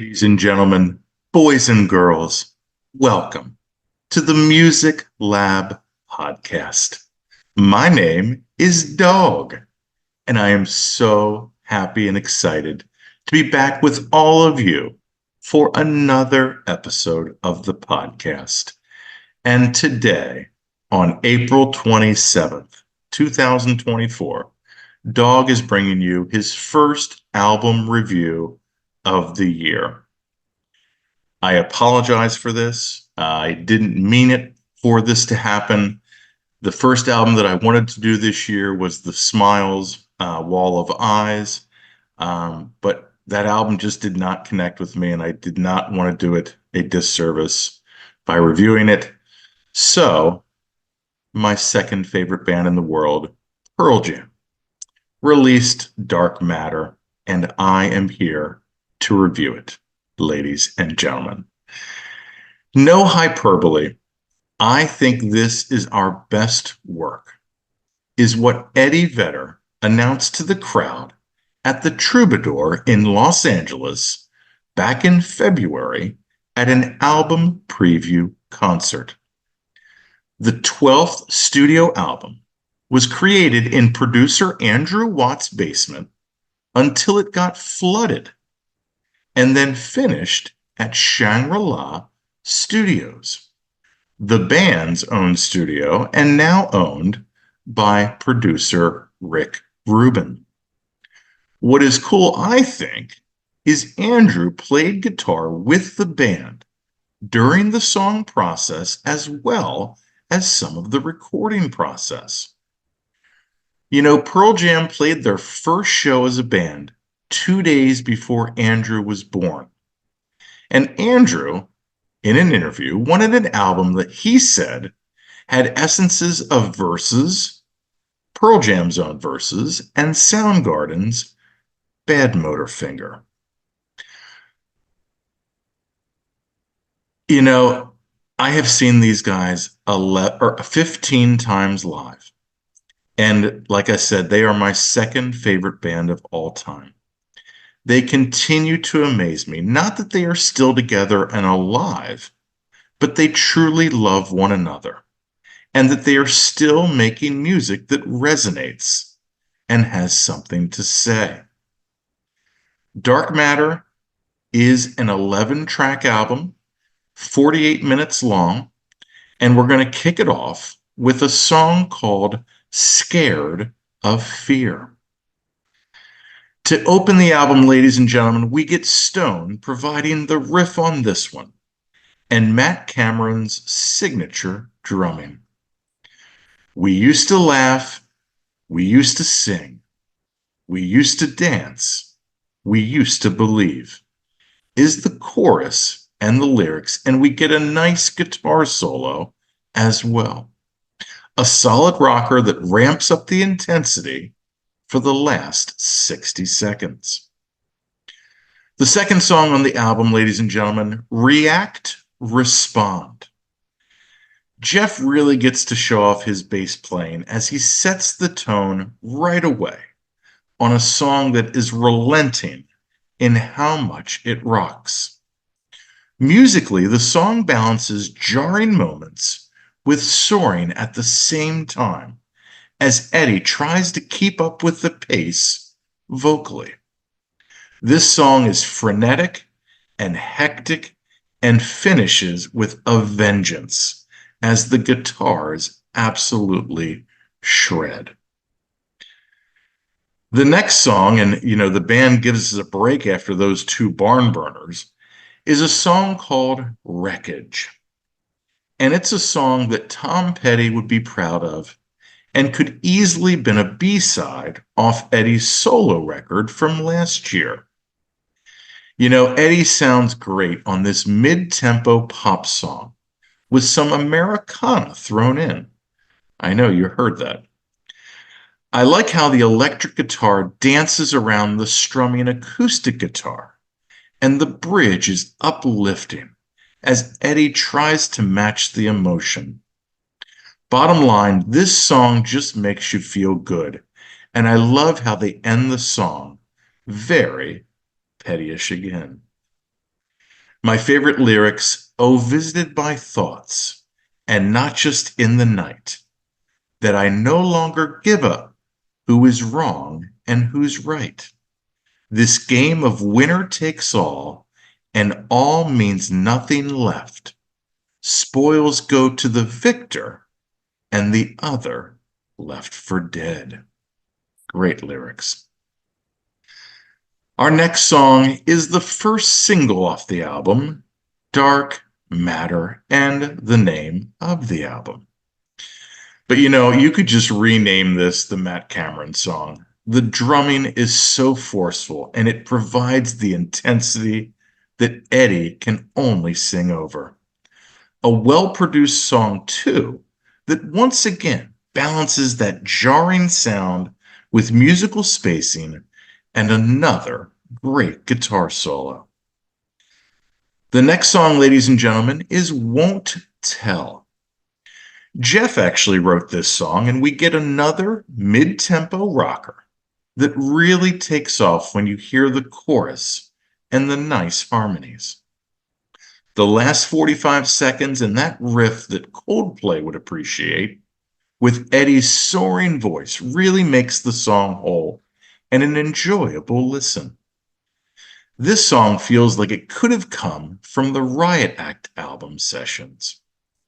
Ladies and gentlemen, boys and girls, welcome to the Music Lab podcast. My name is Dogg, and I am so happy and excited to be back with all of you for another episode of the podcast. And today, on April 27th, 2024, Dogg is bringing you his first album review of the year. I apologize for this. I didn't mean it for this to happen. The first album that I wanted to do this year was The Smiles, Wall of Eyes, but that album just did not connect with me, and I did not want to do it a disservice by reviewing it. So, my second favorite band in the world, Pearl Jam, released Dark Matter, and I am here to review it, ladies and gentlemen. No hyperbole. I think this is our best work, is what Eddie Vedder announced to the crowd at the Troubadour in Los Angeles back in February at an album preview concert. The 12th studio album was created in producer Andrew Watt's basement until it got flooded, and then finished at Shangri-La Studios, the band's own studio, and now owned by producer Rick Rubin. What is cool, I think, is Andrew played guitar with the band during the song process as well as some of the recording process. You know, Pearl Jam played their first show as a band 2 days before Andrew was born. And Andrew, in an interview, wanted an album that he said had essences of Versus, Pearl Jam's own Versus, and Soundgarden's Badmotorfinger. You know, I have seen these guys 15 times live. And like I said, they are my second favorite band of all time. They continue to amaze me. Not that they are still together and alive, but they truly love one another, and that they are still making music that resonates and has something to say. Dark Matter is an 11-track album, 48 minutes long, and we're going to kick it off with a song called Scared of Fear. To open the album, ladies and gentlemen, we get Stone providing the riff on this one, and Matt Cameron's signature drumming. We used to laugh, we used to sing, we used to dance, we used to believe, is the chorus and the lyrics, and we get a nice guitar solo as well. A solid rocker that ramps up the intensity for the last 60 seconds. The second song on the album, ladies and gentlemen, React, Respond. Jeff really gets to show off his bass playing as he sets the tone right away on a song that is relenting in how much it rocks. Musically, the song balances jarring moments with soaring at the same time, as Eddie tries to keep up with the pace vocally. This song is frenetic and hectic and finishes with a vengeance as the guitars absolutely shred. The next song, and you know, the band gives us a break after those two barn burners, is a song called Wreckage. And it's a song that Tom Petty would be proud of and could easily been a B-side off Eddie's solo record from last year. You know, Eddie sounds great on this mid-tempo pop song with some Americana thrown in. I know you heard that. I like how the electric guitar dances around the strumming acoustic guitar, and the bridge is uplifting as Eddie tries to match the emotion. Bottom line, this song just makes you feel good, and I love how they end the song very Pettyish again. My favorite lyrics, oh, visited by thoughts, and not just in the night, that I no longer give up who is wrong and who's right. This game of winner takes all, and all means nothing left. Spoils go to the victor, and the other left for dead. Great lyrics. Our next song is the first single off the album, Dark Matter, and the name of the album. But you could just rename this the Matt Cameron song. The drumming is so forceful and it provides the intensity that Eddie can only sing over. A well produced song, too, that once again balances that jarring sound with musical spacing and another great guitar solo. The next song, ladies and gentlemen, is Won't Tell. Jeff actually wrote this song, and we get another mid-tempo rocker that really takes off when you hear the chorus and the nice harmonies. The last 45 seconds and that riff that Coldplay would appreciate, with Eddie's soaring voice, really makes the song whole and an enjoyable listen. This song feels like it could have come from the Riot Act album sessions,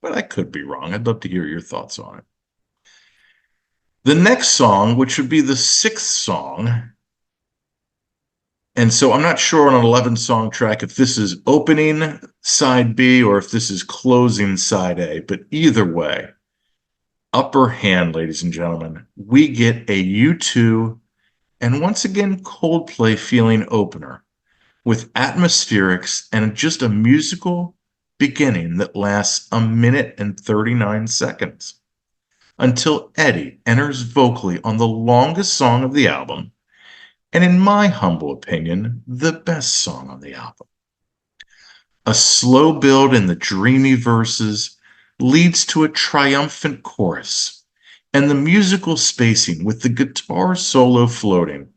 but I could be wrong. I'd love to hear your thoughts on it. The next song, which would be the sixth song, and so I'm not sure on an 11-song track if this is opening side B or if this is closing side A, but either way, upper hand, ladies and gentlemen, we get a U2 and once again Coldplay feeling opener with atmospherics and just a musical beginning that lasts a minute and 39 seconds until Eddie enters vocally on the longest song of the album, and in my humble opinion, the best song on the album. A slow build in the dreamy verses leads to a triumphant chorus, and the musical spacing with the guitar solo floating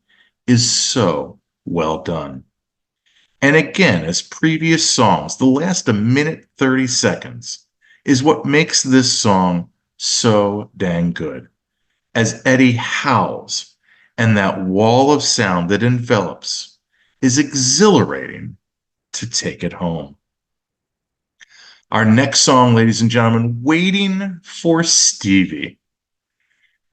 is so well done. And again, as previous songs, the last a minute 30 seconds is what makes this song so dang good. As Eddie howls and that wall of sound that envelops is exhilarating to take it home. Our next song, ladies and gentlemen, Waiting for Stevie,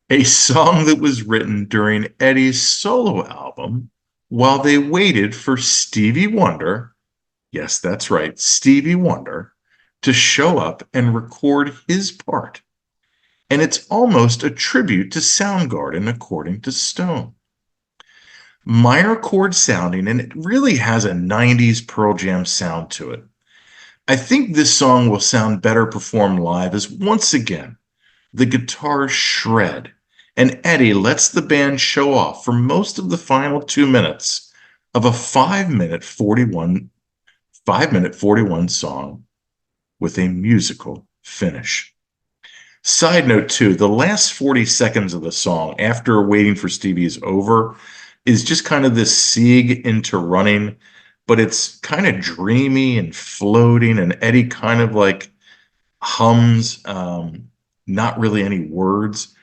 a song that was written during Eddie's solo album while they waited for Stevie Wonder, yes, that's right, Stevie Wonder, to show up and record his part. And it's almost a tribute to Soundgarden, according to Stone. Minor chord sounding, and it really has a 90s Pearl Jam sound to it. I think this song will sound better performed live as once again, the guitars shred, and Eddie lets the band show off for most of the final 2 minutes of a 5-minute 41 song with a musical finish. Side note too, the last 40 seconds of the song after Waiting for Stevie is over is just kind of this sieg into running, but it's kind of dreamy and floating, and Eddie kind of like hums, not really any words.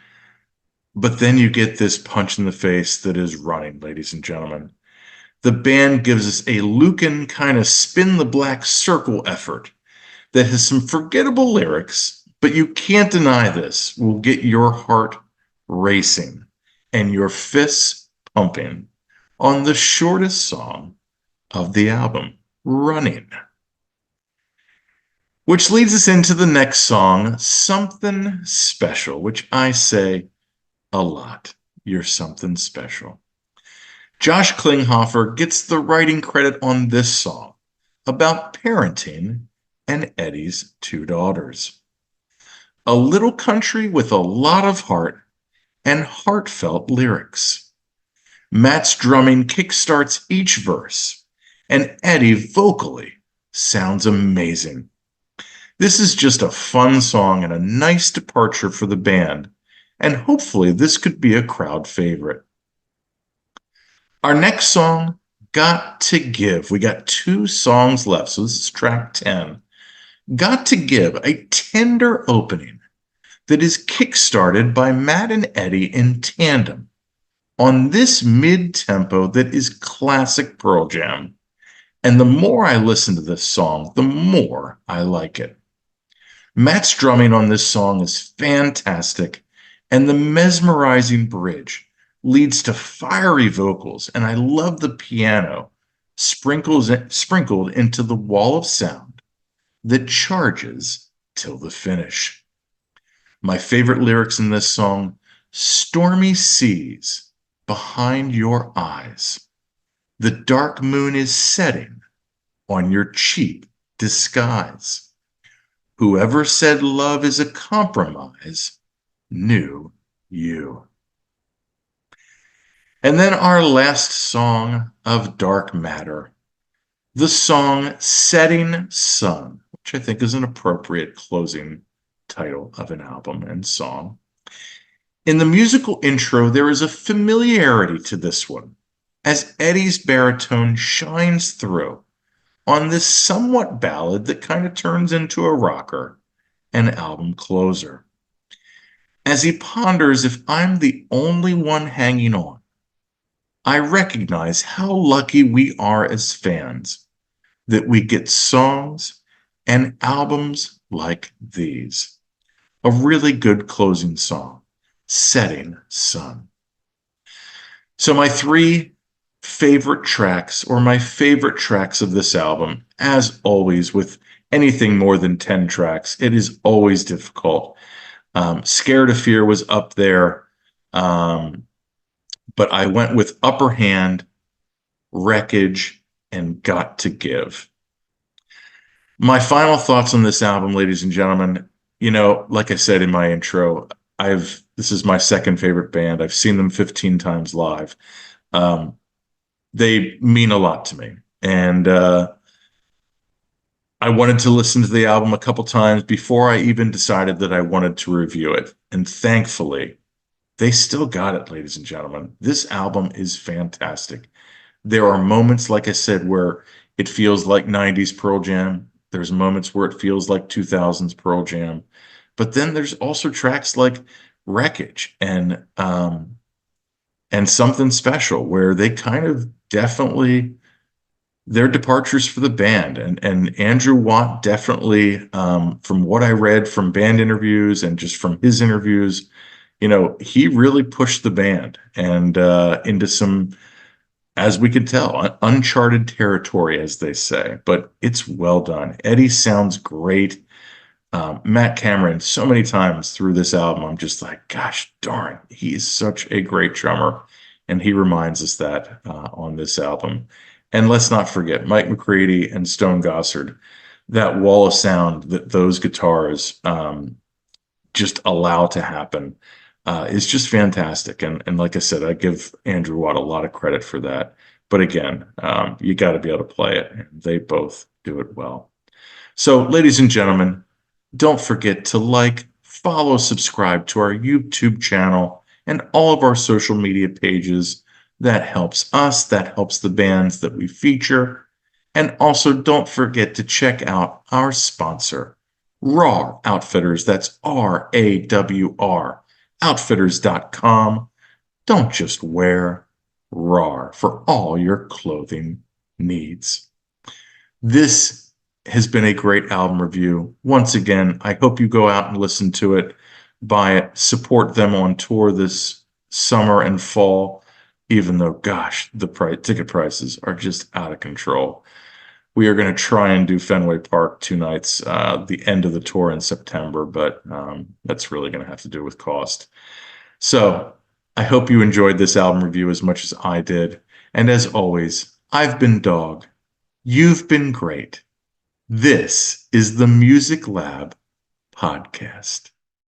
But then you get this punch in the face that is running, ladies and gentlemen. The band gives us a Lucan kind of spin the black circle effort that has some forgettable lyrics, but you can't deny this will get your heart racing and your fists pumping on the shortest song of the album, Running. Which leads us into the next song, Something Special, which I say a lot. You're something special. Josh Klinghoffer gets the writing credit on this song about parenting and Eddie's 2 daughters. A little country with a lot of heart and heartfelt lyrics. Matt's drumming kickstarts each verse, and Eddie vocally sounds amazing. This is just a fun song and a nice departure for the band, and hopefully this could be a crowd favorite. Our next song, Got to Give. We got 2 songs left, so this is track 10. Got to Give, a tender opening that is kickstarted by Matt and Eddie in tandem on this mid-tempo that is classic Pearl Jam. And the more I listen to this song, the more I like it. Matt's drumming on this song is fantastic, and the mesmerizing bridge leads to fiery vocals, and I love the piano sprinkled into the wall of sound that charges till the finish. My favorite lyrics in this song: stormy seas behind your eyes. The dark moon is setting on your cheap disguise. Whoever said love is a compromise knew you. And then our last song of Dark Matter, the song Setting Sun, which I think is an appropriate closing title of an album and song. In the musical intro, there is a familiarity to this one, as Eddie's baritone shines through on this somewhat ballad that kind of turns into a rocker, an album closer. As he ponders if I'm the only one hanging on, I recognize how lucky we are as fans that we get songs and albums like these. A really good closing song, Setting Sun. So my 3 favorite tracks, or my favorite tracks of this album, as always with anything more than 10 tracks, it is always difficult. Scared of Fear was up there, but I went with Upper Hand, Wreckage, and Got to Give. My final thoughts on this album, ladies and gentlemen, like I said in my intro, this is my second favorite band. I've seen them 15 times live. They mean a lot to me. And I wanted to listen to the album a couple times before I even decided that I wanted to review it. And thankfully, they still got it, ladies and gentlemen. This album is fantastic. There are moments, like I said, where it feels like 90s Pearl Jam. There's moments where it feels like 2000s Pearl Jam. But then there's also tracks like Wreckage and Something Special, where they kind of definitely, they're departures for the band. And Andrew Watt definitely, from what I read from band interviews and just from his interviews, he really pushed the band and into some, as we can tell, uncharted territory, as they say. But it's well done. Eddie sounds great. Matt Cameron, so many times through this album, I'm just like, gosh darn, he is such a great drummer. And he reminds us that on this album. And let's not forget Mike McCready and Stone Gossard. That wall of sound that those guitars just allow to happen is just fantastic. And like I said, I give Andrew Watt a lot of credit for that. But again, you got to be able to play it. And they both do it well. So, ladies and gentlemen, don't forget to like, follow, subscribe to our YouTube channel and all of our social media pages. That helps us. That helps the bands that we feature. And also, don't forget to check out our sponsor, RAW Outfitters. That's RAWR, outfitters.com. Don't just wear RAW for all your clothing needs. This has been a great album review. Once again, I hope you go out and listen to it, buy it, support them on tour this summer and fall, even though, gosh, the ticket prices are just out of control. We are going to try and do Fenway Park 2 nights, the end of the tour in September, but that's really going to have to do with cost. So I hope you enjoyed this album review as much as I did. And as always, I've been Dogg. You've been great. This is the Music Lab Podcast.